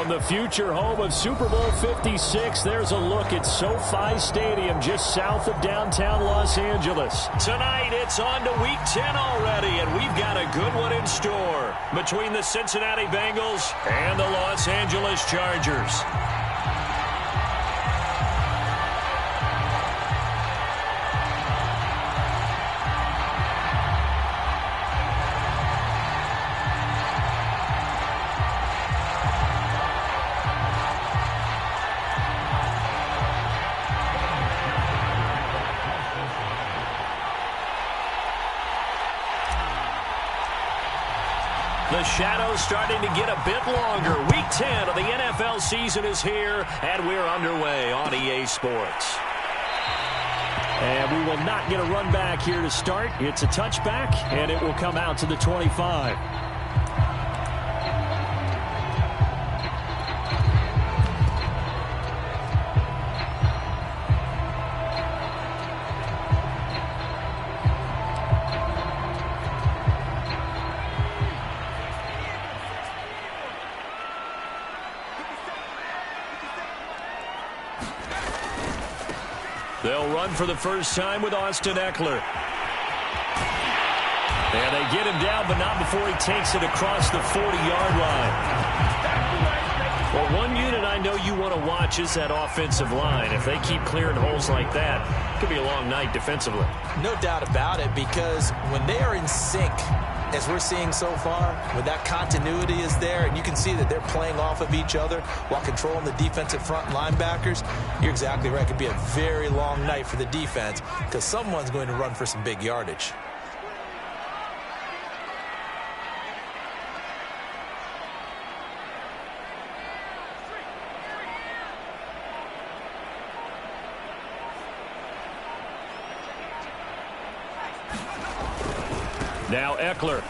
the future home of Super Bowl 56, there's a look at SoFi Stadium just south of downtown Los Angeles. Tonight, it's on to Week 10 already, and we've got a good one in store between the Cincinnati Bengals and the Los Angeles Chargers. The shadow's starting to get a bit longer. Week 10 of the NFL season is here, and we're underway on EA Sports. And we will not get a run back here to start. It's a touchback, and it will come out to the 25. They'll run for the first time with Austin Eckler. And they get him down, but not before he takes it across the 40-yard line. Well, one unit I know you want to watch is that offensive line. If they keep clearing holes like that, it could be a long night defensively. No doubt about it, because when they are in sync, as we're seeing so far, when that continuity is there, and you can see that they're playing off of each other while controlling the defensive front linebackers, you're exactly right. It could be a very long night for the defense because someone's going to run for some big yardage. Now Eckler.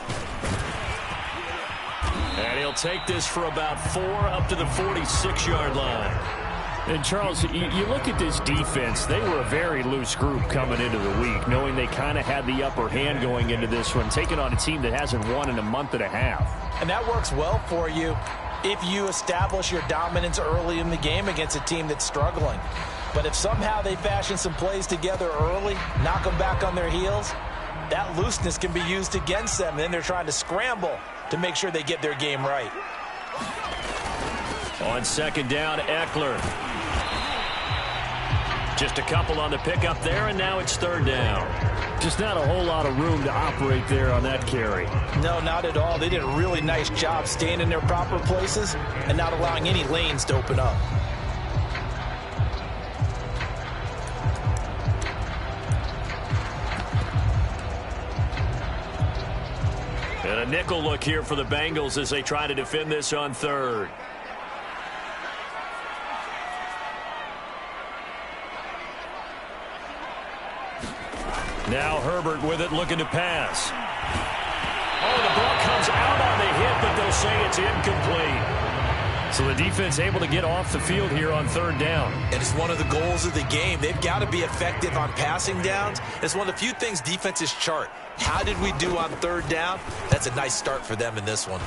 And he'll take this for about 4 up to the 46-yard line. And, Charles, you look at this defense. They were a very loose group coming into the week, knowing they kind of had the upper hand going into this one, taking on a team that hasn't won in a month and a half. And that works well for you if you establish your dominance early in the game against a team that's struggling. But if somehow they fashion some plays together early, knock them back on their heels, that looseness can be used against them. Then they're trying to scramble to make sure they get their game right. On second down, Eckler. Just a couple on the pickup there, and now it's third down. Just not a whole lot of room to operate there on that carry. No, not at all. They did a really nice job staying in their proper places and not allowing any lanes to open up. And a nickel look here for the Bengals as they try to defend this on third. Now Herbert with it, looking to pass. Oh, the ball comes out on the hit, but they'll say it's incomplete. So the defense able to get off the field here on third down. And it's one of the goals of the game. They've got to be effective on passing downs. It's one of the few things defenses chart. How did we do on third down? That's a nice start for them in this one.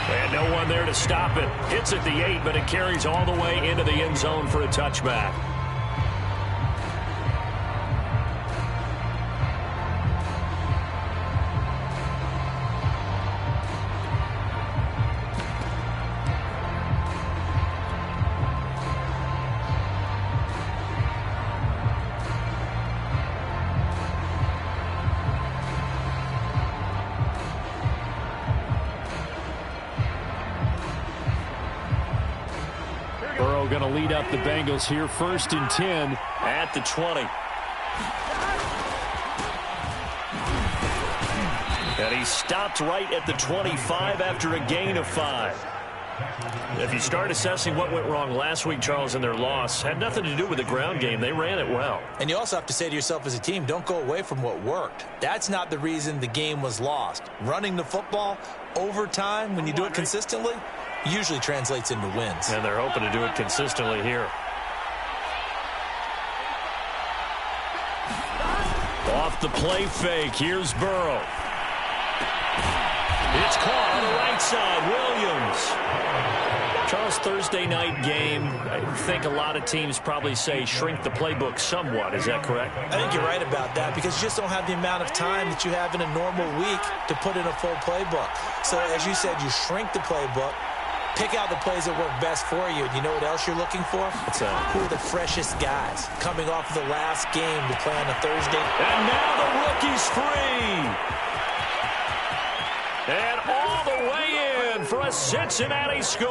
And no one there to stop it. Hits at the 8, but it carries all the way into the end zone for a touchback. Going to lead up the Bengals here, 1st and 10 at the 20. And he stopped right at the 25 after a gain of 5. If you start assessing what went wrong last week, Charles, in their loss, had nothing to do with the ground game. They ran it well. And you also have to say to yourself as a team, don't go away from what worked. That's not the reason the game was lost. Running the football over time, when you do it consistently, usually translates into wins. And they're hoping to do it consistently here. Off the play fake, here's Burrow. It's caught on the right side. Williams. Charles, Thursday night game, I think a lot of teams probably say shrink the playbook somewhat. Is that correct? I think you're right about that because you just don't have the amount of time that you have in a normal week to put in a full playbook. So, as you said, you shrink the playbook, pick out the plays that work best for you. And you know what else you're looking for? Who are the freshest guys coming off of the last game to play on a Thursday? And now the rookie's free. And all the way in for a Cincinnati score.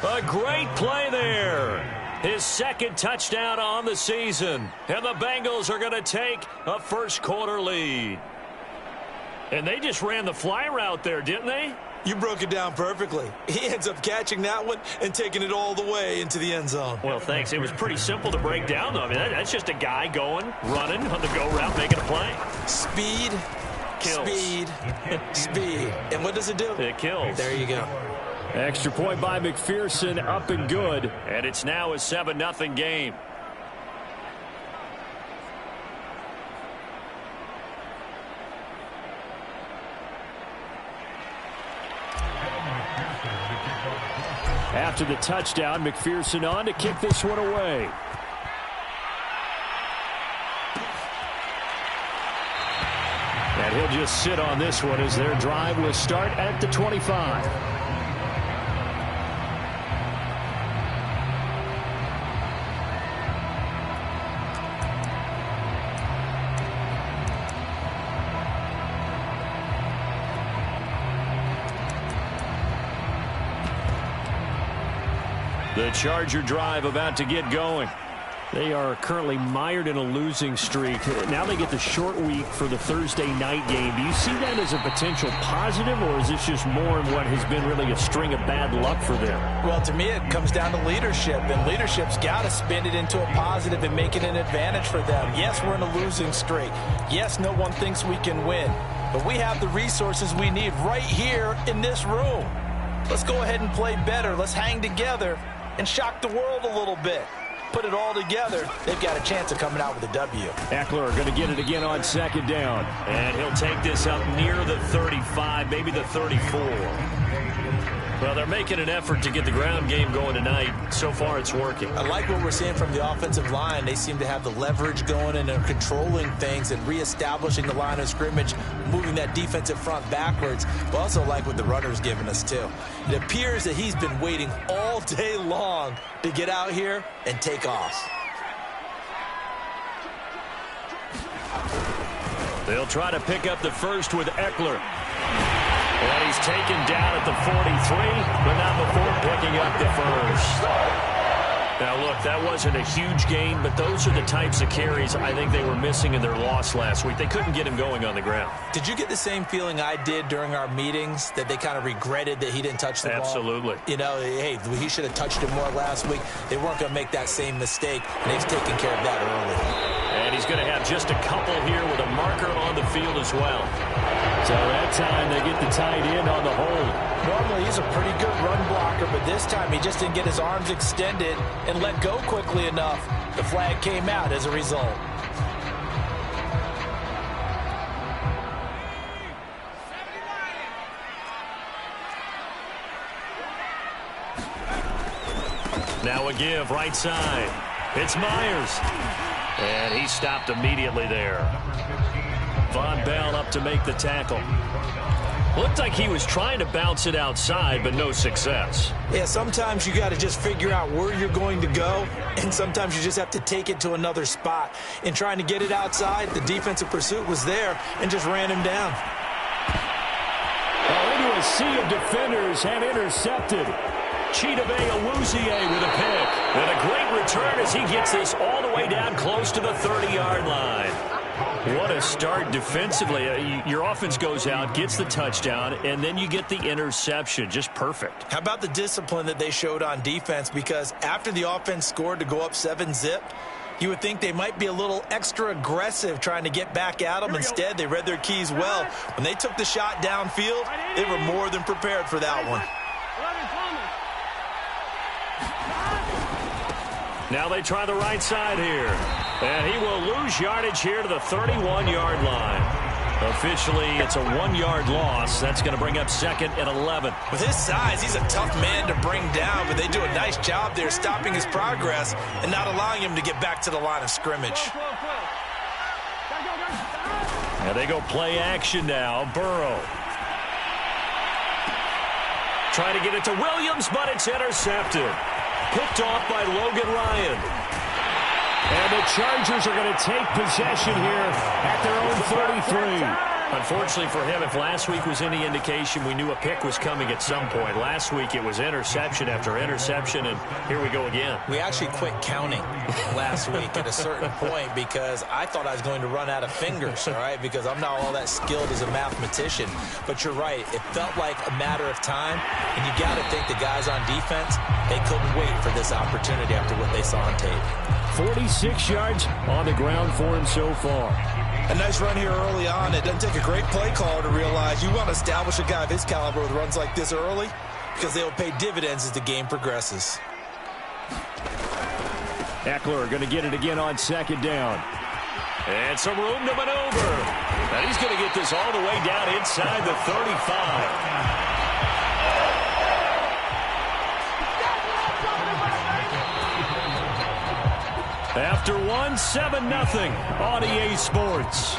A great play there. His second touchdown on the season. And the Bengals are going to take a first-quarter lead. And they just ran the fly route there, didn't they? You broke it down perfectly. He ends up catching that one and taking it all the way into the end zone. Well, thanks. It was pretty simple to break down, though. I mean, that's just a guy going, running on the go route, making a play. Speed. Kills. Speed, speed. And what does it do? It kills. There you go. Extra point by McPherson, up and good. And it's now a 7-0 game. After the touchdown, McPherson on to kick this one away. And he'll just sit on this one as their drive will start at the 25. The Charger drive about to get going. They are currently mired in a losing streak. Now they get the short week for the Thursday night game. Do you see that as a potential positive, or is this just more in what has been really a string of bad luck for them? Well, to me, it comes down to leadership, and leadership's got to spin it into a positive and make it an advantage for them. Yes, we're in a losing streak. Yes, no one thinks we can win, but we have the resources we need right here in this room. Let's go ahead and play better. Let's hang together and shock the world a little bit. Put it all together, they've got a chance of coming out with a W. Eckler going to get it again on second down. And he'll take this up near the 35, maybe the 34. Well, they're making an effort to get the ground game going tonight. So far, it's working. I like what we're seeing from the offensive line. They seem to have the leverage going and are controlling things and reestablishing the line of scrimmage, moving that defensive front backwards. But also like what the runner's giving us, too. It appears that he's been waiting all day long to get out here and take off. They'll try to pick up the first with Eckler. And he's taken down at the 43, but not before picking up the first. Now, look, that wasn't a huge gain, but those are the types of carries I think they were missing in their loss last week. They couldn't get him going on the ground. Did you get the same feeling I did during our meetings, that they kind of regretted that he didn't touch the ball? Absolutely. You know, hey, he should have touched it more last week. They weren't going to make that same mistake, and they've taken care of that early. And he's going to have just a couple here with a marker on the field as well. So that time they get the tight end on the hold. Normally he's a pretty good run blocker, but this time he just didn't get his arms extended and let go quickly enough. The flag came out as a result. Now a give right side. It's Myers. And he stopped immediately there. Von Bell up to make the tackle. Looked like he was trying to bounce it outside, but no success. Yeah, sometimes you got to just figure out where you're going to go, and sometimes you just have to take it to another spot. In trying to get it outside, the defensive pursuit was there and just ran him down. Into a sea of defenders and intercepted. Chidobe Awuzie with a pick. And a great return as he gets this all the way down close to the 30-yard line. What a start defensively. Your offense goes out, gets the touchdown, and then you get the interception. Just perfect. How about the discipline that they showed on defense? Because after the offense scored to go up 7-zip, you would think they might be a little extra aggressive trying to get back at them. Instead, they read their keys well. When they took the shot downfield, they were more than prepared for that one. Now they try the right side here. And he will lose yardage here to the 31-yard line. Officially, it's a 1-yard loss. That's going to bring up 2nd and 11. With his size, he's a tough man to bring down, but they do a nice job there stopping his progress and not allowing him to get back to the line of scrimmage. And they go play action now. Burrow. Trying to get it to Williams, but it's intercepted. Picked off by Logan Ryan. And the Chargers are going to take possession here at their own 33. Unfortunately for him, if last week was any indication, we knew a pick was coming at some point. Last week it was interception after interception, and here we go again. We actually quit counting last week at a certain point because I thought I was going to run out of fingers, all right, because I'm not all that skilled as a mathematician. But you're right. It felt like a matter of time, and you got to think the guys on defense, they couldn't wait for this opportunity after what they saw on tape. 46 yards on the ground for him so far. A nice run here early on. It doesn't take a great play caller to realize you want to establish a guy of his caliber with runs like this early because they'll pay dividends as the game progresses. Eckler going to get it again on 2nd down. And some room to maneuver. And he's going to get this all the way down inside the 35. After 7-0 on EA Sports.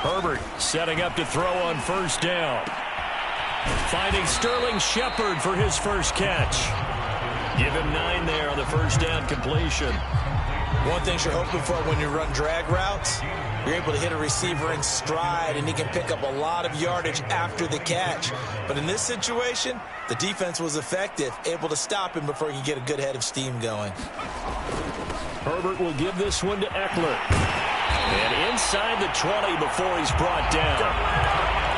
Herbert setting up to throw on 1st down. Finding Sterling Shepard for his first catch. Give him 9 there on the 1st down completion. One thing you're hoping for when you run drag routes, you're able to hit a receiver in stride, and he can pick up a lot of yardage after the catch. But in this situation, the defense was effective, able to stop him before he could get a good head of steam going. Herbert will give this one to Eckler. And inside the 20 before he's brought down.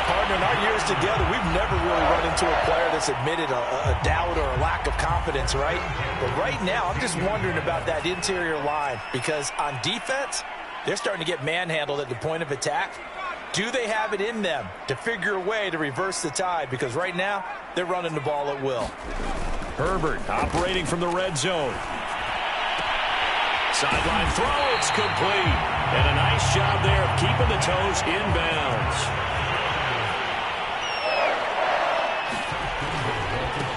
Partner, in our years together, we've never really run into a player that's admitted a doubt or a lack of confidence, right? But right now, I'm just wondering about that interior line because on defense, they're starting to get manhandled at the point of attack. Do they have it in them to figure a way to reverse the tide? Because right now, they're running the ball at will. Herbert operating from the red zone. Sideline throw, it's complete. And a nice job there of keeping the toes inbounds.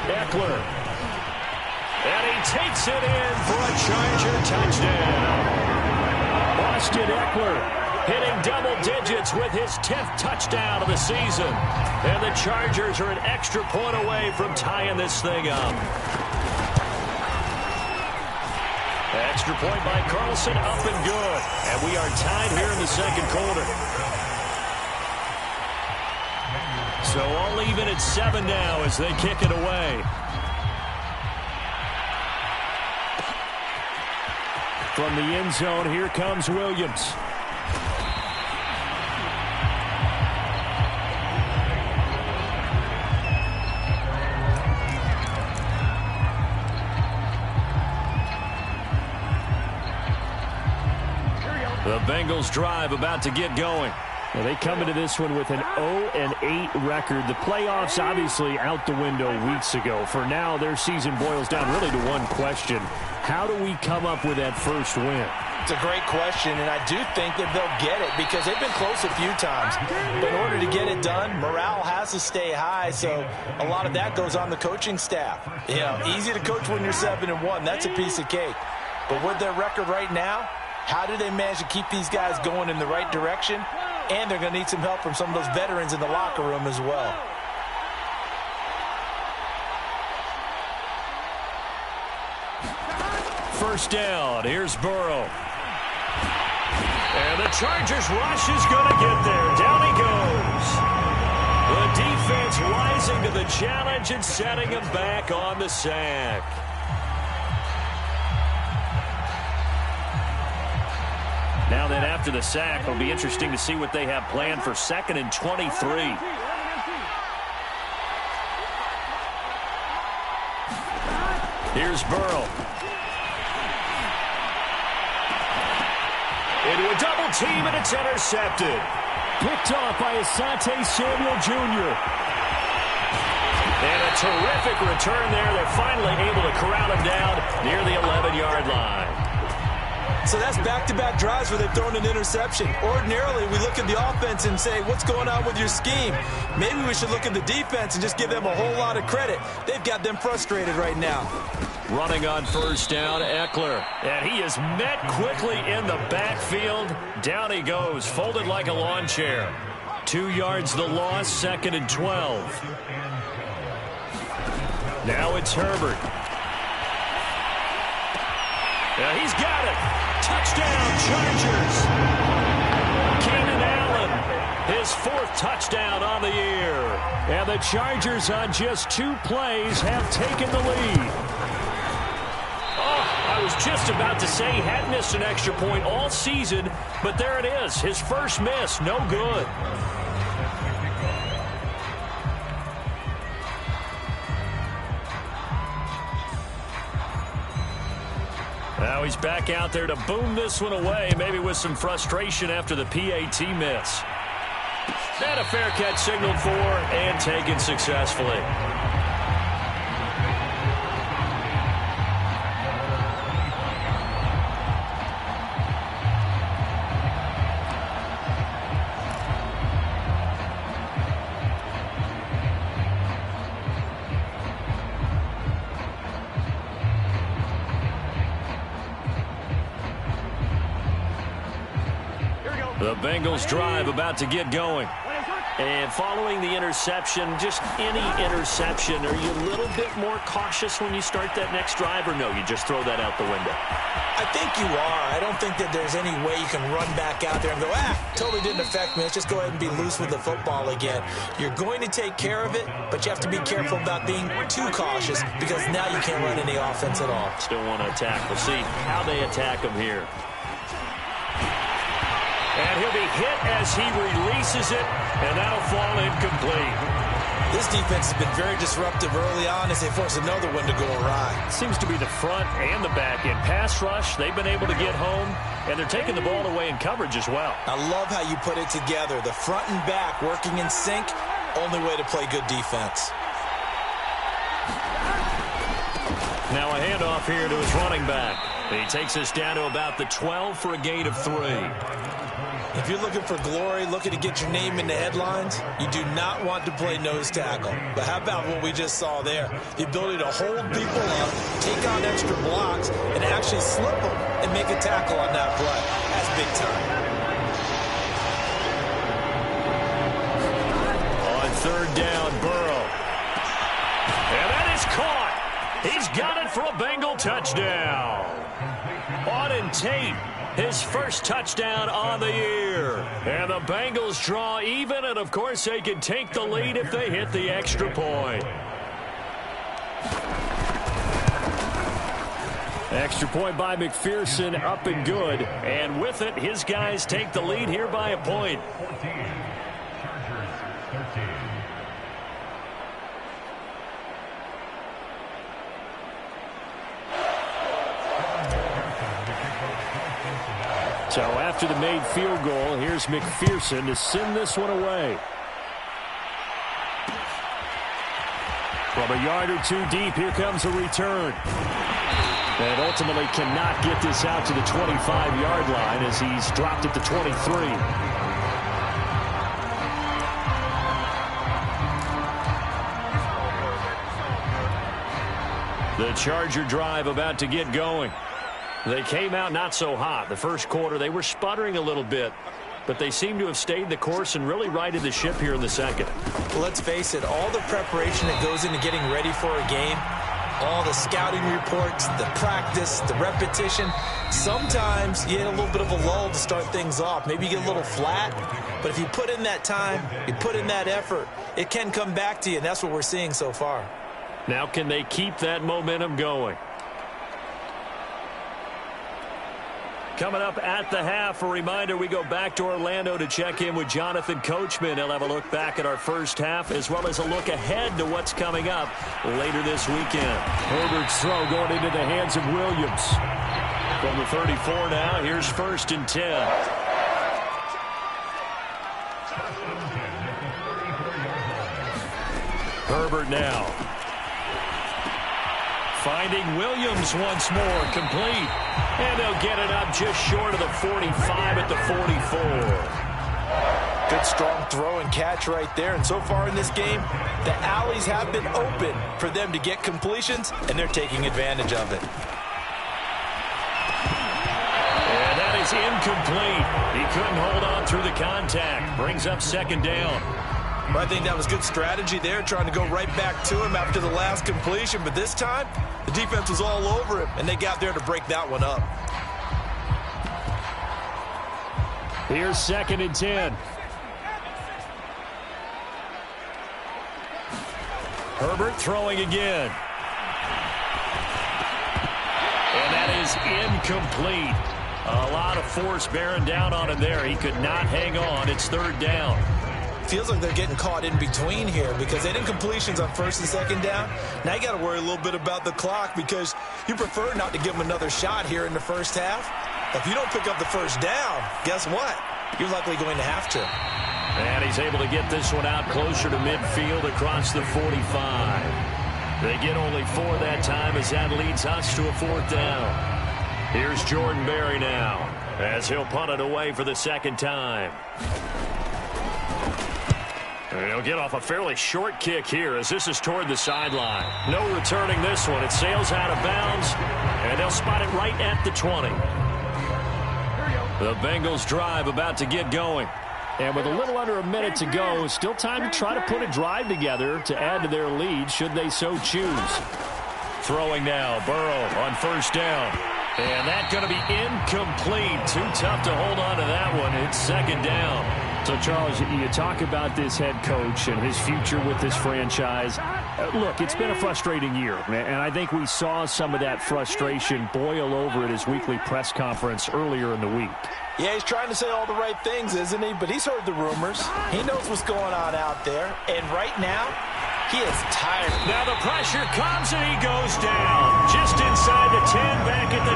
Eckler. And he takes it in for a Charger touchdown. Austin Eckler hitting double digits with his 10th touchdown of the season. And the Chargers are an extra point away from tying this thing up. Extra point by Carlson, up and good. And we are tied here in the 2nd quarter. So all even at 7 now as they kick it away. From the end zone, here comes Williams. The Bengals drive about to get going. Well, they come into this one with an 0-8 record. The playoffs obviously out the window weeks ago. For now, their season boils down really to one question. How do we come up with that first win? It's a great question, and I do think that they'll get it because they've been close a few times. But in order to get it done, morale has to stay high, so a lot of that goes on the coaching staff. You know, easy to coach when you're 7-1. That's a piece of cake. But with their record right now, how do they manage to keep these guys going in the right direction? And they're going to need some help from some of those veterans in the locker room as well. First down. Here's Burrow. And the Chargers rush is going to get there. Down he goes. The defense rising to the challenge and setting him back on the sack. Now then, after the sack, it'll be interesting to see what they have planned for 2nd and 23. Here's Burrow. Into a double team, and it's intercepted. Picked off by Asante Samuel Jr. And a terrific return there. They're finally able to corral him down near the 11-yard line. So that's back-to-back drives where they've thrown an interception. Ordinarily, we look at the offense and say, what's going on with your scheme? Maybe we should look at the defense and just give them a whole lot of credit. They've got them frustrated right now. Running on first down, Eckler. And he is met quickly in the backfield. Down he goes, folded like a lawn chair. 2 yards the loss, 2nd and 12. Now it's Herbert. Yeah, he's got it. Touchdown, Chargers. Keenan Allen, his 4th touchdown on the year. And the Chargers on just 2 plays have taken the lead. I was just about to say he had missed an extra point all season, but there it is. His first miss, no good. Now he's back out there to boom this one away, maybe with some frustration after the PAT miss. And a fair catch signaled for and taken successfully. The Bengals drive about to get going. And following the interception, just any interception, are you a little bit more cautious when you start that next drive, or no, you just throw that out the window? I think you are. I don't think that there's any way you can run back out there and go, totally didn't affect me. Let's just go ahead and be loose with the football again. You're going to take care of it, but you have to be careful about being too cautious because now you can't run any offense at all. Still want to attack. We'll see how they attack him here. And he'll be hit as he releases it, and that'll fall incomplete. This defense has been very disruptive early on as they force another one to go awry. Seems to be the front and the back end. Pass rush, they've been able to get home, and they're taking the ball away in coverage as well. I love how you put it together. The front and back working in sync, only way to play good defense. Now a handoff here to his running back. He takes us down to about the 12 for a gain of 3. If you're looking for glory, looking to get your name in the headlines, you do not want to play nose tackle. But how about what we just saw there? The ability to hold people up, take on extra blocks, and actually slip them and make a tackle on that play. That's big time. On 3rd down, Burrow. And that is caught. He's got it for a Bengal touchdown. Auden Tate, his first touchdown on the year. And the Bengals draw even, and of course they can take the lead if they hit the extra point. Extra point by McPherson, up and good. And with it, his guys take the lead here by a point. So after the made field goal, here's McPherson to send this one away. From a yard or 2 deep, here comes a return. And ultimately cannot get this out to the 25-yard line as he's dropped at the 23. The Charger drive about to get going. They came out not so hot. The first quarter, they were sputtering a little bit, but they seem to have stayed the course and really righted the ship here in the second. Well, let's face it, all the preparation that goes into getting ready for a game, all the scouting reports, the practice, the repetition, sometimes you get a little bit of a lull to start things off. Maybe you get a little flat, but if you put in that time, you put in that effort, it can come back to you, and that's what we're seeing so far. Now can they keep that momentum going? Coming up at the half, a reminder, we go back to Orlando to check in with Jonathan Coachman. He'll have a look back at our first half as well as a look ahead to what's coming up later this weekend. Herbert's throw going into the hands of Williams. From the 34 now, here's 1st and 10. Herbert now. Finding Williams once more, complete. And they'll get it up just short of the 45 at the 44. Good strong throw and catch right there. And so far in this game, the alleys have been open for them to get completions, and they're taking advantage of it. And that is incomplete. He couldn't hold on through the contact. Brings up second down. Well, I think that was good strategy there, trying to go right back to him after the last completion. But this time, the defense was all over him, and they got there to break that one up. Here's 2nd and 10. Herbert throwing again. And that is incomplete. A lot of force bearing down on him there. He could not hang on. It's 3rd down. Feels like they're getting caught in between here because they didn't completions on 1st and 2nd down. Now you got to worry a little bit about the clock because you prefer not to give them another shot here in the first half. If you don't pick up the 1st down, guess what? You're likely going to have to. And he's able to get this one out closer to midfield across the 45. They get only 4 that time as that leads us to a 4th down. Here's Jordan Berry now as he'll punt it away for the 2nd time. And he'll get off a fairly short kick here as this is toward the sideline. No returning this one. It sails out of bounds, and they'll spot it right at the 20. The Bengals drive about to get going. And with a little under a minute to go, still time to try to put a drive together to add to their lead should they so choose. Throwing now, Burrow on 1st down. And that's going to be incomplete. Too tough to hold on to that one. It's 2nd down. So, Charles, you talk about this head coach and his future with this franchise. Look, it's been a frustrating year, and I think we saw some of that frustration boil over at his weekly press conference earlier in the week. Yeah, he's trying to say all the right things, isn't he? But he's heard the rumors. He knows what's going on out there. And right now, he is tired. Now the pressure comes and he goes down. Just inside the 10, back at the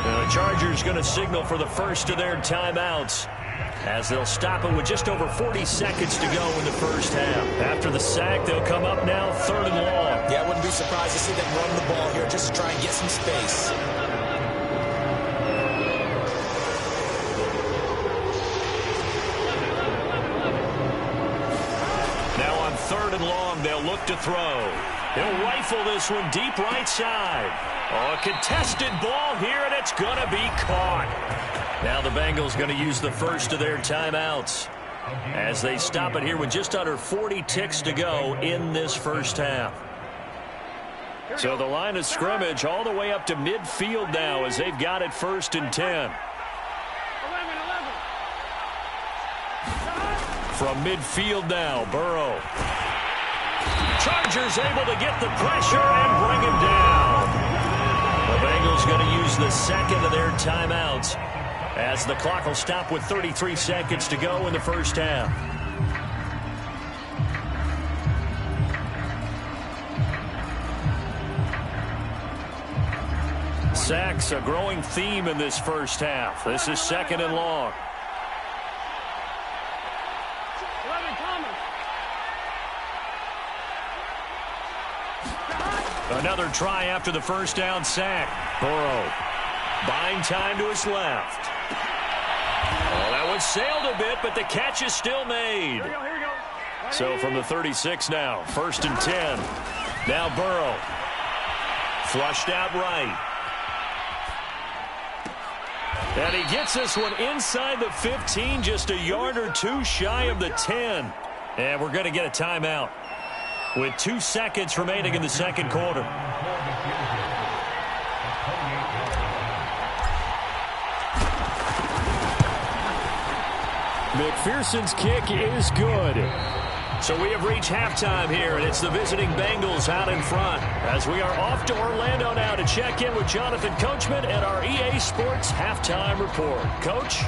9. The Chargers going to signal for the first of their timeouts as they'll stop it with just over 40 seconds to go in the first half. After the sack, they'll come up now 3rd and long. Yeah, I wouldn't be surprised to see them run the ball here just to try and get some space. Now on 3rd and long, they'll look to throw. He'll rifle this one deep right side. Oh, a contested ball here, and it's going to be caught. Now the Bengals going to use the first of their timeouts as they stop it here with just under 40 ticks to go in this first half. So the line of scrimmage all the way up to midfield now as they've got it 1st and 10. From midfield now, Burrow. Chargers able to get the pressure and bring him down. The Bengals going to use the 2nd of their timeouts as the clock will stop with 33 seconds to go in the first half. Sacks, a growing theme in this first half. This is 2nd and long. Another try after the first down sack. Burrow buying time to his left. Oh, that one sailed a bit, but the catch is still made. Here we go. So from the 36 now, 1st and 10. Now Burrow. Flushed out right. And he gets this one inside the 15, just a yard or two shy of the 10. And we're going to get a timeout with 2 seconds remaining in the second quarter. McPherson's kick is good. So we have reached halftime here, and it's the visiting Bengals out in front as we are off to Orlando now to check in with Jonathan Coachman and our EA Sports Halftime Report. Coach?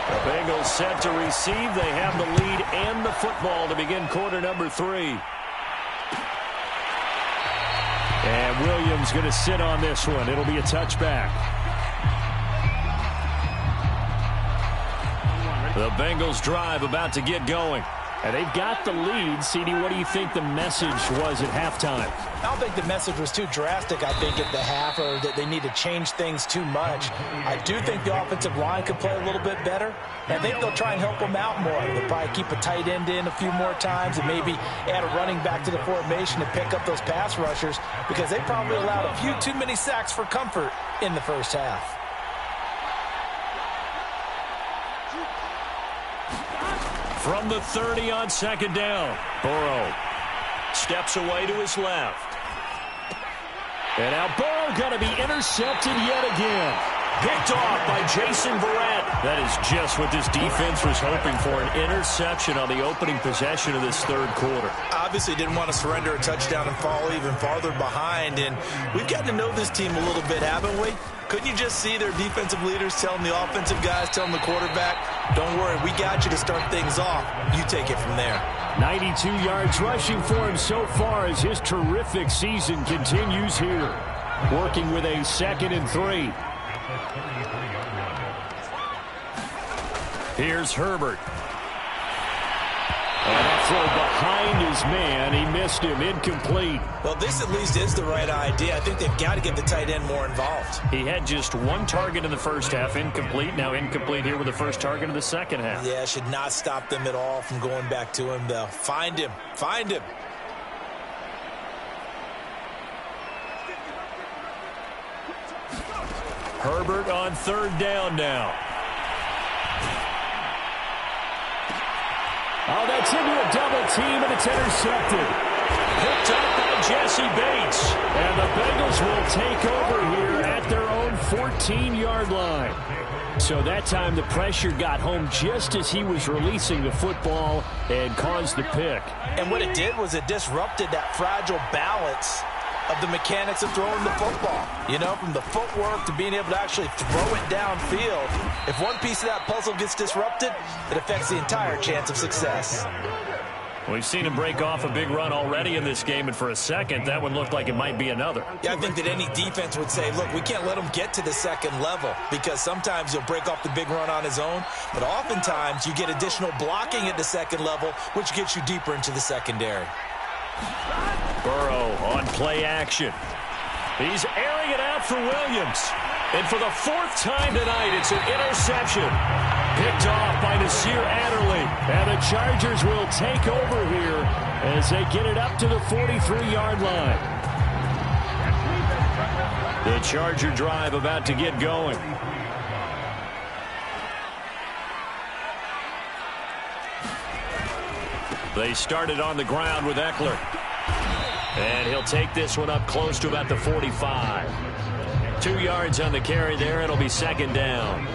The Bengals set to receive. They have the lead and the football to begin quarter number 3. And Williams going to sit on this one. It'll be a touchback. The Bengals drive about to get going. And they've got the lead. CD, what do you think the message was at halftime? I don't think the message was too drastic, I think, at the half, or that they need to change things too much. I do think the offensive line could play a little bit better. I think they'll try and help them out more. They'll probably keep a tight end in a few more times and maybe add a running back to the formation to pick up those pass rushers, because they probably allowed a few too many sacks for comfort in the first half. From the 30 on second down, Burrow steps away to his left. And now Burrow going to be intercepted yet again. Picked off by Jason Verrett. That is just what this defense was hoping for, an interception on the opening possession of this third quarter. Obviously didn't want to surrender a touchdown and fall even farther behind. And we've gotten to know this team a little bit, haven't we? Couldn't you just see their defensive leaders telling the offensive guys, telling the quarterback, don't worry, we got you to start things off. You take it from there. 92 yards rushing for him so far as his terrific season continues here. Working with a 2nd and 3. Here's Herbert. And a throw behind his man. He missed him. Incomplete. Well, this at least is the right idea. I think they've got to get the tight end more involved. He had just one target in the first half. Incomplete. Now incomplete here with the first target of the second half. Yeah, should not stop them at all from going back to him, though. Find him. Find him. Herbert on third down now. Oh, that's into a double team, and it's intercepted. Picked up by Jesse Bates. And the Bengals will take over here at their own 14-yard line. So that time the pressure got home just as he was releasing the football and caused the pick. And what it did was it disrupted that fragile balance of the mechanics of throwing the football. You know, from the footwork to being able to actually throw it downfield. If one piece of that puzzle gets disrupted, it affects the entire chance of success. We've seen him break off a big run already in this game, and for a second, that one looked like it might be another. Yeah, I think that any defense would say, look, we can't let him get to the second level, because sometimes he'll break off the big run on his own, but oftentimes you get additional blocking at the second level, which gets you deeper into the secondary. Burrow on play action. He's airing it out for Williams. And for the 4th time tonight, it's an interception. Picked off by Nasir Adderley. And the Chargers will take over here as they get it up to the 43-yard line. The Charger drive about to get going. They started on the ground with Eckler. And he'll take this one up close to about the 45. 2 yards on the carry there. It'll be 2nd down.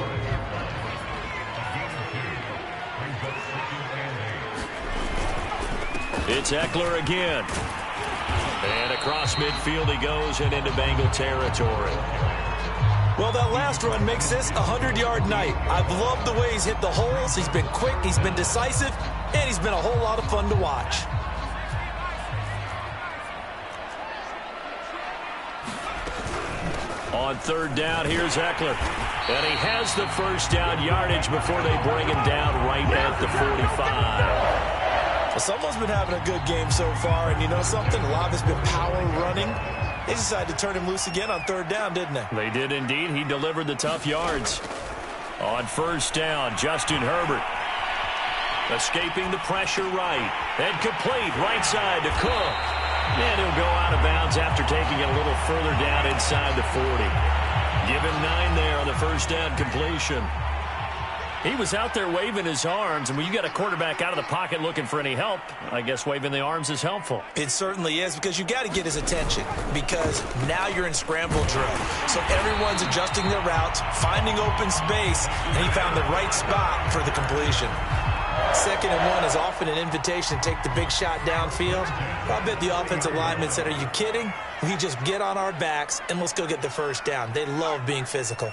It's Eckler again. And across midfield he goes and into Bengal territory. Well, that last run makes this a 100-yard night. I've loved the way he's hit the holes. He's been quick, he's been decisive, and he's been a whole lot of fun to watch. On third down, here's Eckler. And he has the first down yardage before they bring him down right at the 45. Well, someone's been having a good game so far, and you know something? A lot of it's been power running. They decided to turn him loose again on third down, didn't they? They did indeed. He delivered the tough yards. On first down, Justin Herbert. Escaping the pressure right. And complete right side to Cook. And he'll go out of bounds after taking it a little further down inside the 40. Give him 9 there on the first down completion. He was out there waving his arms, and when you got a quarterback out of the pocket looking for any help, I guess waving the arms is helpful. It certainly is, because you got to get his attention, because now you're in scramble drill. So everyone's adjusting their routes, finding open space, and he found the right spot for the completion. 2nd and 1 is often an invitation to take the big shot downfield. I bet the offensive lineman said, are you kidding? We just get on our backs and let's go get the first down. They love being physical.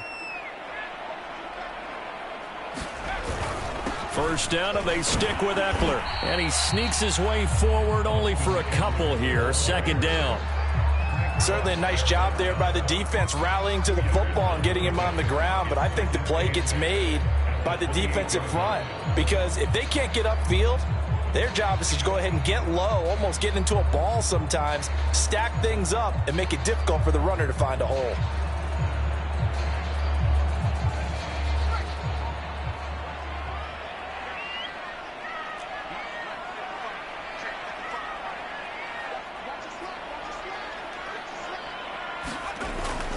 First down, and they stick with Eckler. And he sneaks his way forward only for a couple here. 2nd down. Certainly a nice job there by the defense rallying to the football and getting him on the ground, but I think the play gets made by the defensive front, because if they can't get upfield, their job is to go ahead and get low, almost get into a ball sometimes, stack things up, and make it difficult for the runner to find a hole.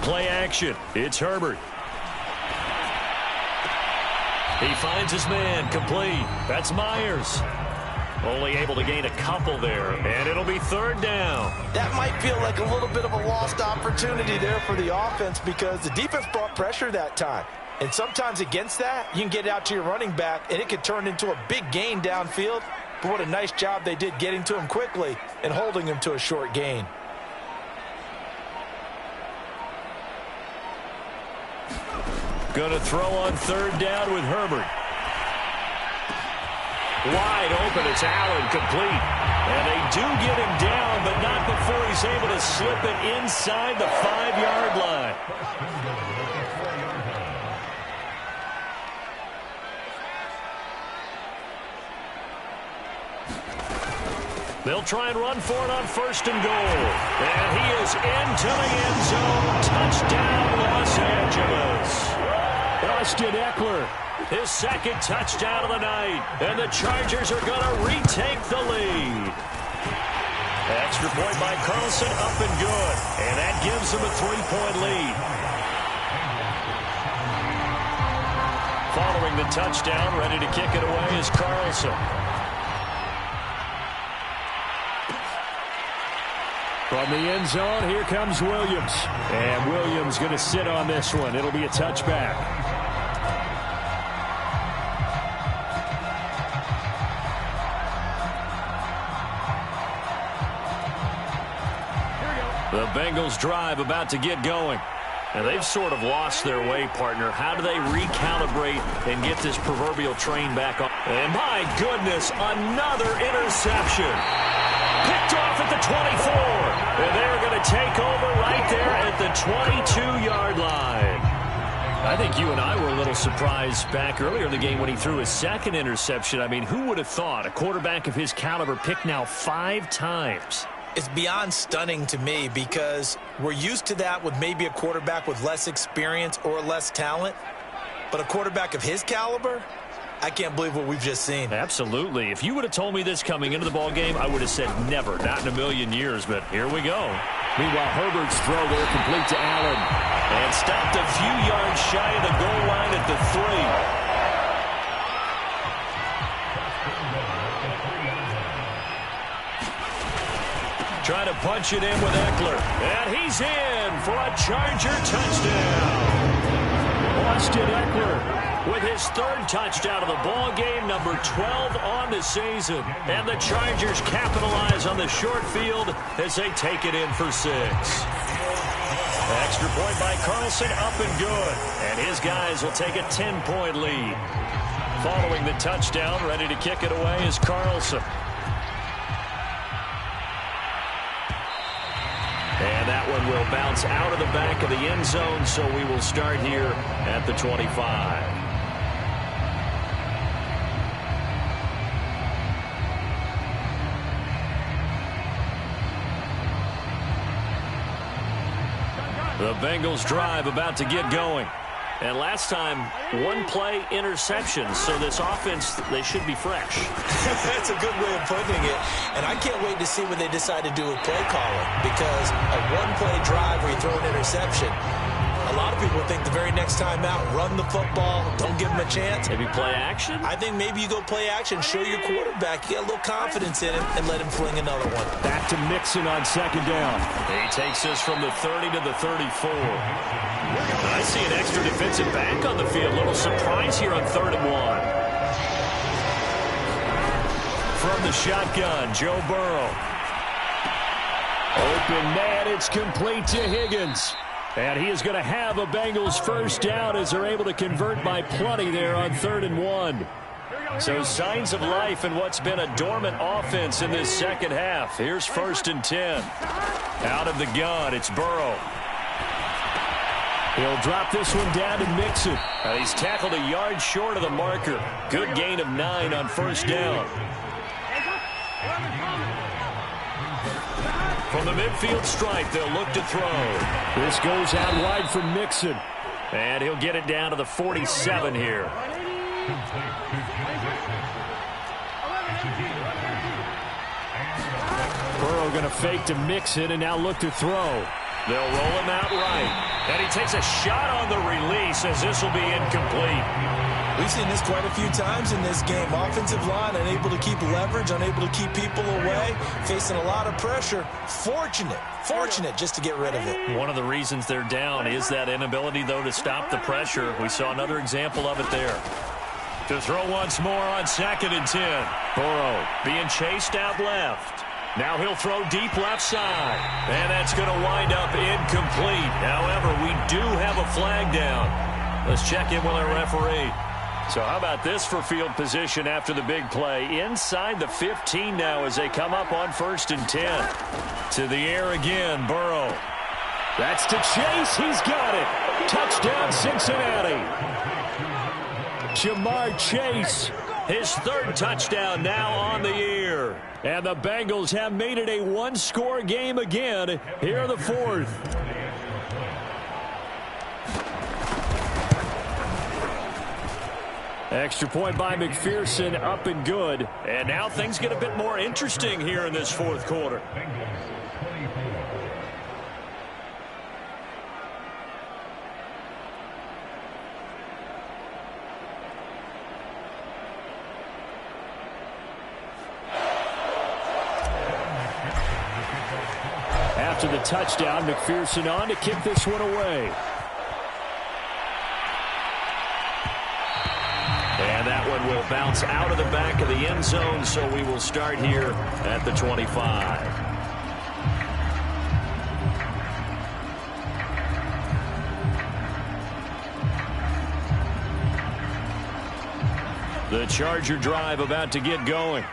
Play action. It's Herbert. He finds his man, complete. That's Myers. Only able to gain a couple there, and it'll be third down. That might feel like a little bit of a lost opportunity there for the offense because the defense brought pressure that time. And sometimes against that, you can get it out to your running back, and it could turn into a big gain downfield. But what a nice job they did getting to him quickly and holding him to a short gain. Going to throw on third down with Herbert. Wide open, it's Allen, complete. And they do get him down, but not before he's able to slip it inside the 5-yard line. They'll try and run for it on first and goal. And he is into the end zone. Touchdown, Los Angeles. Austin Eckler, his second touchdown of the night. And the Chargers are going to retake the lead. Extra point by Carlson, up and good. And that gives them a 3-point lead. Following the touchdown, ready to kick it away is Carlson. From the end zone, here comes Williams. And Williams going to sit on this one. It'll be a touchback. The Bengals drive about to get going. And they've sort of lost their way, partner. How do they recalibrate and get this proverbial train back on? And my goodness, another interception. Picked off at the 24. And they're going to take over right there at the 22-yard line. I think you and I were a little surprised back earlier in the game when he threw his second interception. I mean, who would have thought a quarterback of his caliber picked now 5 times? It's beyond stunning to me because we're used to that with maybe a quarterback with less experience or less talent. But a quarterback of his caliber, I can't believe what we've just seen. Absolutely. If you would have told me this coming into the ballgame, I would have said never, not in a million years. But here we go. Meanwhile, Herbert's throw there complete to Allen. And stopped a few yards shy of the goal line at the 3. Trying to punch it in with Eckler. And he's in for a Charger touchdown. Austin Eckler with his 3rd touchdown of the ball game, number 12 on the season. And the Chargers capitalize on the short field as they take it in for 6. Extra point by Carlson, up and good. And his guys will take a 10-point lead. Following the touchdown, ready to kick it away is Carlson. And that one will bounce out of the back of the end zone, so we will start here at the 25. The Bengals drive about to get going. And last time, 1-play interception. So this offense, they should be fresh. That's a good way of putting it. And I can't wait to see what they decide to do with play calling. Because a 1-play drive where you throw an interception, a lot of people think the very next time out, run the football, don't give them a chance. Maybe play action? I think maybe you go play action, show your quarterback, you get a little confidence in him, and let him fling another one. Back to Mixon on 2nd down. He takes this from the 30 to the 34. I see an extra defensive back on the field. A little surprise here on 3rd and 1. From the shotgun, Joe Burrow. Open man, it's complete to Higgins. And he is going to have a Bengals first down as they're able to convert by plenty there on 3rd and 1. So signs of life in what's been a dormant offense in this second half. Here's 1st and 10. Out of the gun, it's Burrow. He'll drop this one down to Mixon. He's tackled a yard short of the marker. Good gain of 9 on first down. From the midfield stripe, they'll look to throw. This goes out wide for Mixon. And he'll get it down to the 47 here. Burrow going to fake to Mixon and now look to throw. They'll roll him out right. And he takes a shot on the release as this will be incomplete. We've seen this quite a few times in this game. Offensive line unable to keep leverage, unable to keep people away, facing a lot of pressure. Fortunate just to get rid of it. One of the reasons they're down is that inability, though, to stop the pressure. We saw another example of it there. To throw once more on 2nd and 10. Burrow being chased out left. Now he'll throw deep left side. And that's going to wind up incomplete. However, we do have a flag down. Let's check in with our referee. So how about this for field position after the big play? Inside the 15 now as they come up on 1st and 10. To the air again, Burrow. That's to Chase. He's got it. Touchdown, Cincinnati. Jamar Chase, his 3rd touchdown now on the year. And the Bengals have made it a one-score game again here in the 4th. Extra point by McPherson, up and good. And now things get a bit more interesting here in this 4th quarter. After the touchdown, McPherson on to kick this one away. And that one will bounce out of the back of the end zone, so we will start here at the 25. The Charger drive about to get going.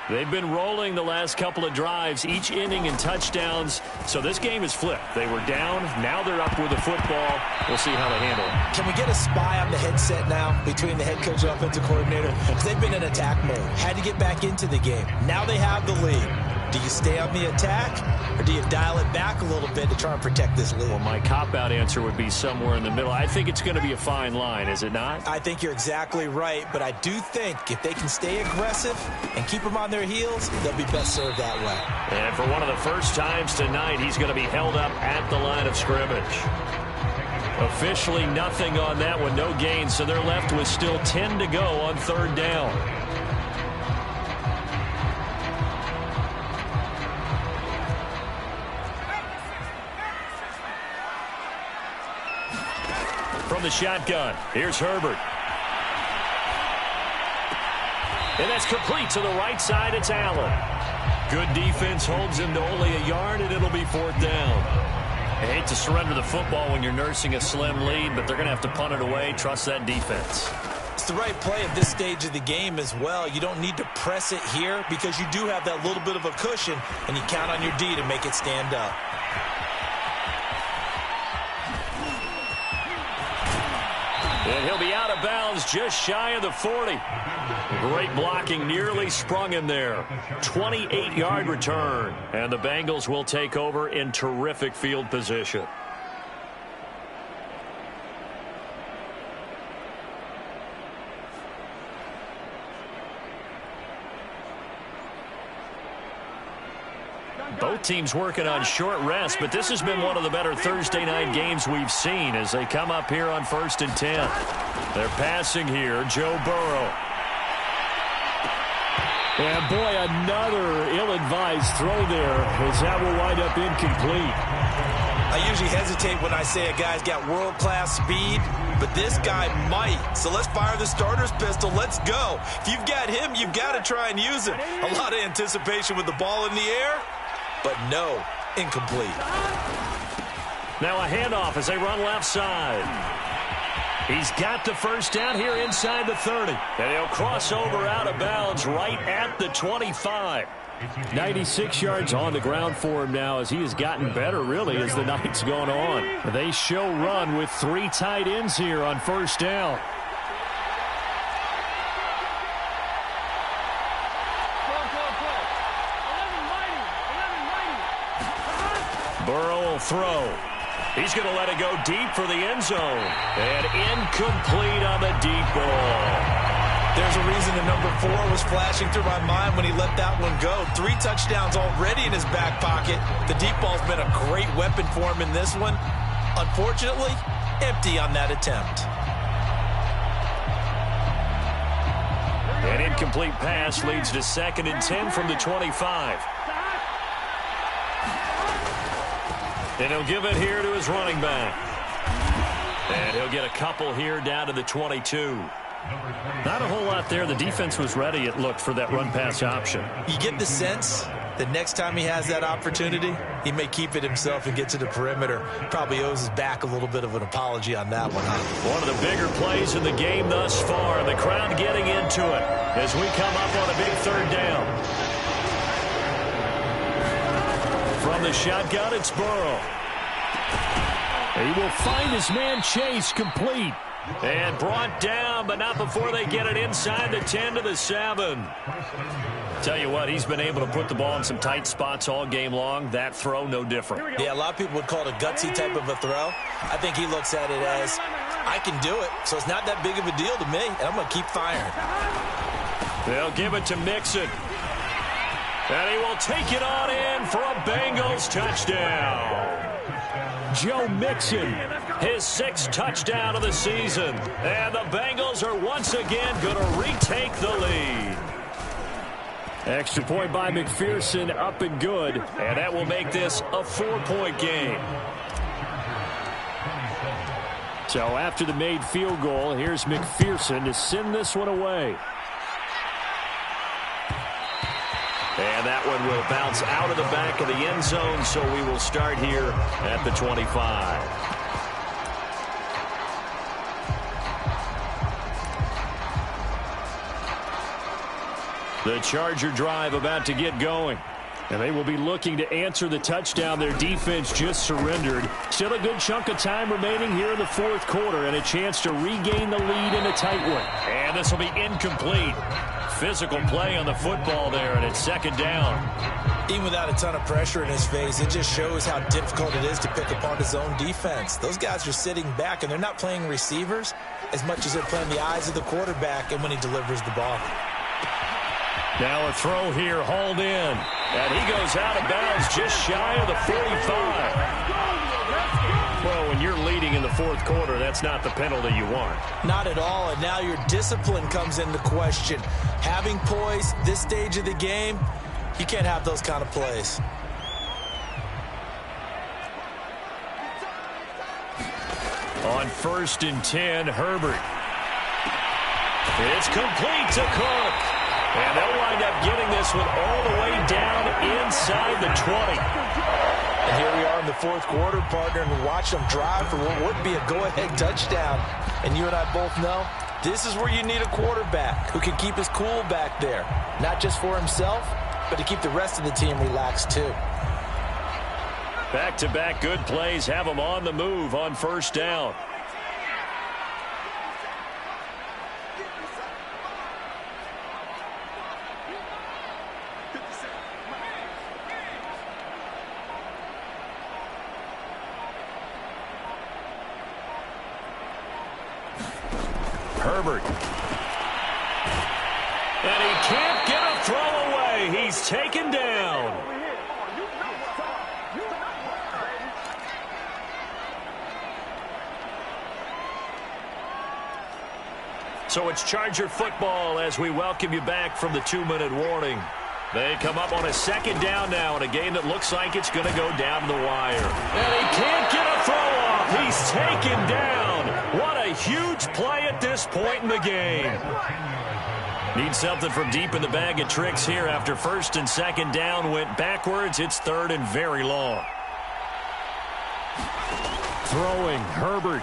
They've been rolling the last couple of drives, each inning in touchdowns. So this game is flipped. They were down. Now they're up with the football. We'll see how they handle it. Can we get a spy on the headset now between the head coach and offensive coordinator? Because they've been in attack mode. Had to get back into the game. Now they have the lead. Do you stay on the attack, or do you dial it back a little bit to try and protect this lead? Well, my cop-out answer would be somewhere in the middle. I think it's going to be a fine line, is it not? I think you're exactly right, but I do think if they can stay aggressive and keep them on their heels, they'll be best served that way. And for one of the first times tonight, he's going to be held up at the line of scrimmage. Officially nothing on that one, no gain, so they're left with still 10 to go on 3rd down. From the shotgun, here's Herbert. And that's complete to the right side. It's Allen. Good defense holds him to only a yard, and it'll be 4th down. I hate to surrender the football when you're nursing a slim lead, but they're going to have to punt it away. Trust that defense. It's the right play at this stage of the game as well. You don't need to press it here because you do have that little bit of a cushion, and you count on your D to make it stand up. And he'll be out of bounds just shy of the 40. Great blocking, nearly sprung him there. 28-yard return. And the Bengals will take over in terrific field position. Both teams working on short rest, but this has been one of the better Thursday night games we've seen as they come up here on 1st and 10. They're passing here, Joe Burrow. And boy, another ill-advised throw there as that will wind up incomplete. I usually hesitate when I say a guy's got world-class speed, but this guy might. So let's fire the starter's pistol. Let's go. If you've got him, you've got to try and use him. A lot of anticipation with the ball in the air. But no, incomplete. Now a handoff as they run left side. He's got the first down here inside the 30. And he'll cross over out of bounds right at the 25. 96 yards on the ground for him now as he has gotten better, really, as the night's gone on. They show run with 3 tight ends here on first down. Burrow will throw. He's going to let it go deep for the end zone. And incomplete on the deep ball. There's a reason the number 4 was flashing through my mind when he let that one go. 3 touchdowns already in his back pocket. The deep ball's been a great weapon for him in this one. Unfortunately, empty on that attempt. An incomplete pass leads to 2nd and 10 from the 25. And he'll give it here to his running back. And he'll get a couple here down to the 22. Not a whole lot there. The defense was ready, it looked, for that run-pass option. You get the sense that next time he has that opportunity, he may keep it himself and get to the perimeter. Probably owes his back a little bit of an apology on that one, huh? One of the bigger plays in the game thus far. The crowd getting into it as we come up on a big 3rd down. From the shotgun, it's Burrow. He will find his man Chase, complete. And brought down, but not before they get it inside the 10 to the 7. Tell you what, he's been able to put the ball in some tight spots all game long. That throw, no different. Yeah, a lot of people would call it a gutsy type of a throw. I think he looks at it as, I can do it, so it's not that big of a deal to me, and I'm going to keep firing. They'll give it to Mixon. And he will take it on in for a Bengals touchdown. Joe Mixon, his 6th touchdown of the season. And the Bengals are once again going to retake the lead. Extra point by McPherson, up and good. And that will make this a 4-point game. So after the made field goal, here's McPherson to send this one away. And that one will bounce out of the back of the end zone, so we will start here at the 25. The Charger drive about to get going. And they will be looking to answer the touchdown their defense just surrendered. Still a good chunk of time remaining here in the 4th quarter and a chance to regain the lead in a tight one. And this will be incomplete. Physical play on the football there, and it's 2nd down. Even without a ton of pressure in his face, it just shows how difficult it is to pick apart his own defense. Those guys are sitting back, and they're not playing receivers as much as they're playing the eyes of the quarterback and when he delivers the ball. Now a throw here, hauled in. And he goes out of bounds just shy of the 45. Well, when you're leading in the 4th quarter, that's not the penalty you want. Not at all, and now your discipline comes into question. Having poise this stage of the game, you can't have those kind of plays. On 1st and 10, Herbert. It's complete to Cook. And they'll wind up getting this one all the way down inside the 20. And here we are in the 4th quarter, partner, and watch them drive for what would be a go-ahead touchdown. And you and I both know this is where you need a quarterback who can keep his cool back there. Not just for himself, but to keep the rest of the team relaxed too. Back-to-back good plays have them on the move on 1st down. Herbert. And he can't get a throw away. He's taken down. So it's Charger football as we welcome you back from the 2-minute warning. They come up on a 2nd down now in a game that looks like it's going to go down to the wire. And he can't get a throw off. He's taken down. What a huge play at this point in the game. Need something from deep in the bag of tricks here after 1st and 2nd down went backwards. It's 3rd and very long. Throwing, Herbert.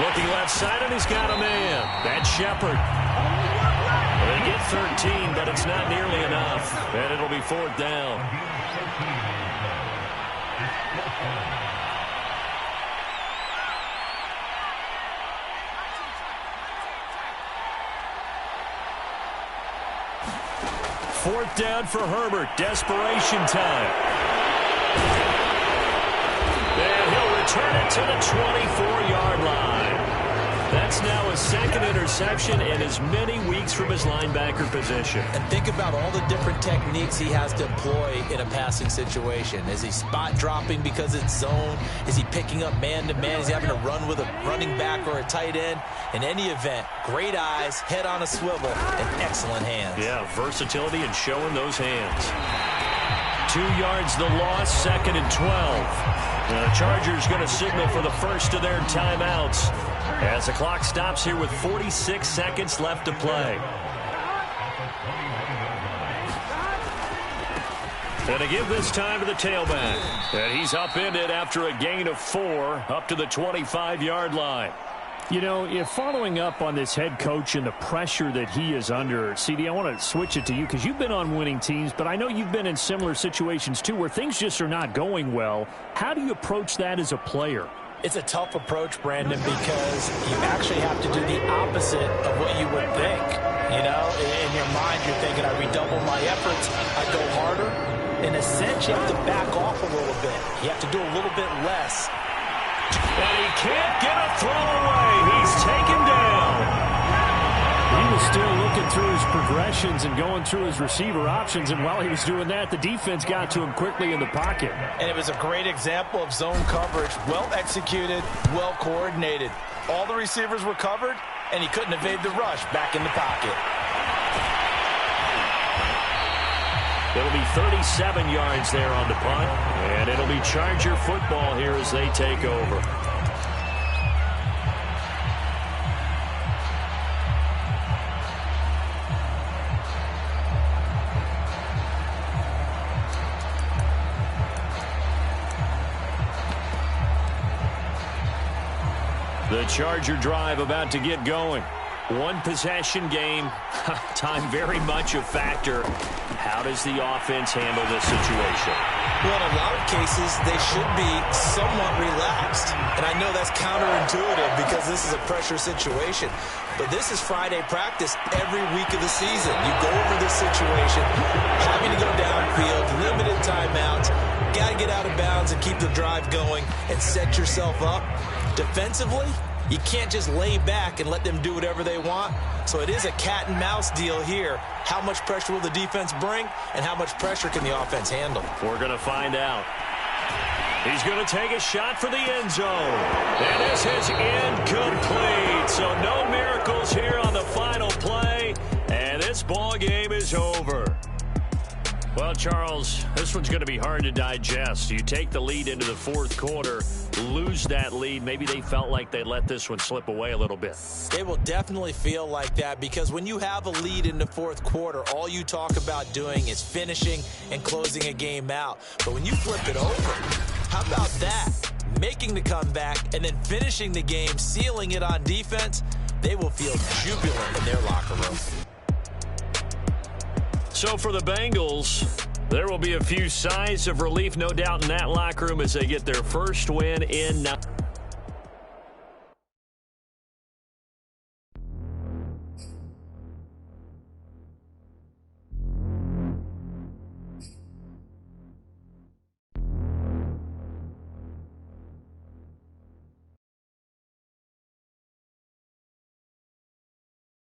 Looking left side, and he's got a man. That's Shepard. They get 13, but it's not nearly enough. And it'll be 4th down. Fourth down for Herbert. Desperation time. And he'll return it to the 24-yard line. That's now his second interception in as many weeks from his linebacker position. And think about all the different techniques he has to employ in a passing situation. Is he spot dropping because it's zone? Is he picking up man-to-man? Is he having to run with a running back or a tight end? In any event, great eyes, head on a swivel, and excellent hands. Yeah, versatility and showing those hands. 2 yards the loss, 2nd and 12. The Chargers going to signal for the first of their timeouts as the clock stops here with 46 seconds left to play. And to give this time to the tailback. And he's upended after a gain of 4 up to the 25-yard line. You know, if following up on this head coach and the pressure that he is under, CD, I want to switch it to you because you've been on winning teams, but I know you've been in similar situations too where things just are not going well. How do you approach that as a player? It's a tough approach, Brandon, because you actually have to do the opposite of what you would think. You know, in your mind, you're thinking, I redouble my efforts, I go harder. In a sense, you have to back off a little bit. You have to do a little bit less. And he can't get a throw away. He's taken down. He was still looking through his progressions and going through his receiver options, and while he was doing that, the defense got to him quickly in the pocket. And it was a great example of zone coverage, well executed, well coordinated. All the receivers were covered, and he couldn't evade the rush back in the pocket. It'll be 37 yards there on the punt, and it'll be Charger football here as they take over. The Charger drive about to get going. One possession game, time very much a factor. How does the offense handle this situation? Well, in a lot of cases, they should be somewhat relaxed. And I know that's counterintuitive because this is a pressure situation. But this is Friday practice every week of the season. You go over this situation, having to go downfield, limited timeouts, got to get out of bounds and keep the drive going and set yourself up. Defensively, you can't just lay back and let them do whatever they want. So it is a cat and mouse deal here. How much pressure will the defense bring, and how much pressure can the offense handle? We're going to find out. He's going to take a shot for the end zone. And this is incomplete. So no miracles here on the final play. And this ball game is over. Well, Charles, this one's going to be hard to digest. You take the lead into the fourth quarter, lose that lead. Maybe they felt like they let this one slip away a little bit. They will definitely feel like that because when you have a lead in the fourth quarter, all you talk about doing is finishing and closing a game out. But when you flip it over, how about that? Making the comeback and then finishing the game, sealing it on defense, they will feel jubilant in their locker room. So for the Bengals, there will be a few sighs of relief, no doubt, in that locker room as they get their first win in